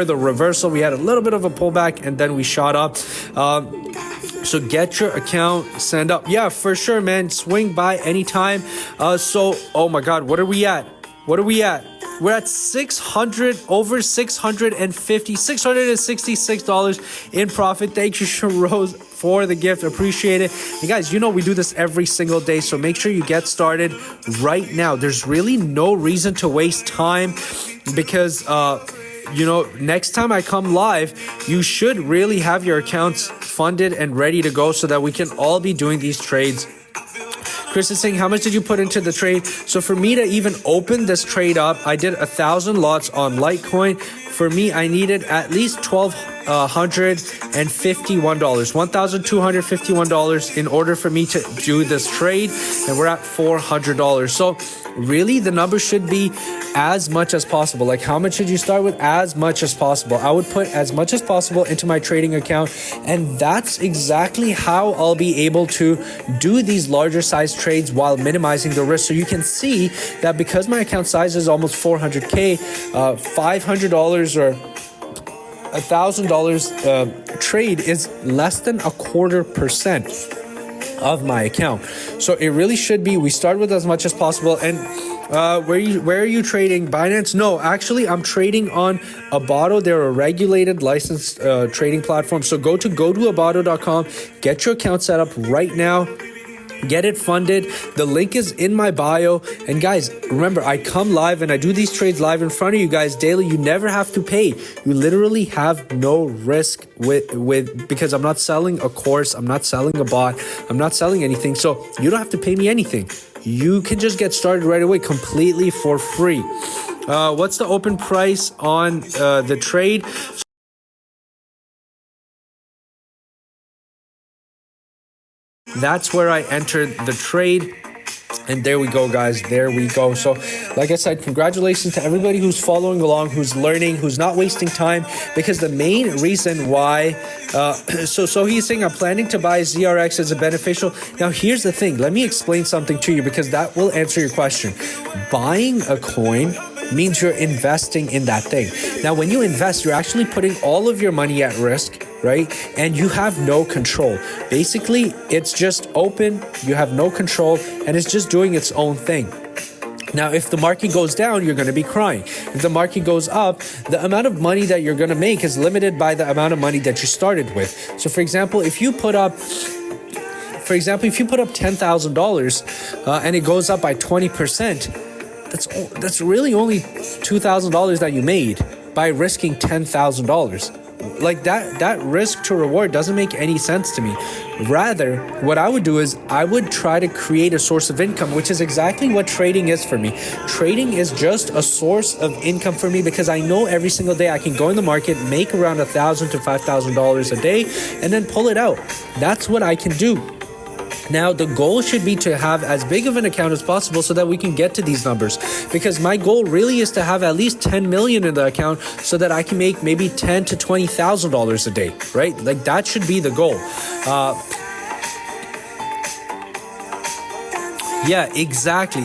the reversal, we had a little bit of a pullback and then we shot up. So get your account, send up. Yeah, for sure, man. Swing by anytime. So, oh my God, what are we at? We're at over $666 in profit. Thank you, Rose, for the gift. Appreciate it. And guys, you know we do this every single day, so make sure you get started right now. There's really no reason to waste time because you know, next time I come live, you should really have your accounts funded and ready to go so that we can all be doing these trades. Chris is saying, how much did you put into the trade? So for me to even open this trade up, I did 1,000 lots on Litecoin. For me, I needed at least $1,251 in order for me to do this trade, and we're at $400. So really the number should be as much as possible. Like, how much should you start with? As much as possible. I would put as much as possible into my trading account, and that's exactly how I'll be able to do these larger size trades while minimizing the risk. So you can see that because my account size is almost 400K, $500 or $1,000 trade is less than 0.25% of my account. So it really should be, we start with as much as possible. And where are you trading? Binance? No, actually I'm trading on Abato. They're a regulated licensed trading platform. So go to abato.com, get your account set up right now. Get it funded. The link is in my bio. And guys, remember, I come live and I do these trades live in front of you guys daily. You never have to pay. You literally have no risk with because I'm not selling a course. I'm not selling a bot. I'm not selling anything. So you don't have to pay me anything. You can just get started right away completely for free. What's the open price on the trade? That's where I entered the trade. And there we go, guys. There we go. So like I said, congratulations to everybody who's following along, who's learning, who's not wasting time, because the main reason why so he's saying, I'm planning to buy ZRX as a beneficial. Now, here's the thing. Let me explain something to you, because that will answer your question. Buying a coin means you're investing in that thing. Now, when you invest, you're actually putting all of your money at risk, right? And you have no control. Basically, it's just open, you have no control, and it's just doing its own thing. Now, if the market goes down, you're going to be crying. If the market goes up, the amount of money that you're going to make is limited by the amount of money that you started with. So for example, if you put up $10,000 and it goes up by 20%, that's really only $2,000 that you made by risking $10,000. Like that risk to reward doesn't make any sense to me. Rather, what I would do is I would try to create a source of income, which is exactly what trading is for me. Trading is just a source of income for me, because I know every single day I can go in the market, make around $1,000 to $5,000 a day, and then pull it out. That's what I can do. Now, the goal should be to have as big of an account as possible so that we can get to these numbers, because my goal really is to have at least 10 million in the account so that I can make maybe $10,000 to $20,000 a day, right? Like, that should be the goal. Yeah, exactly.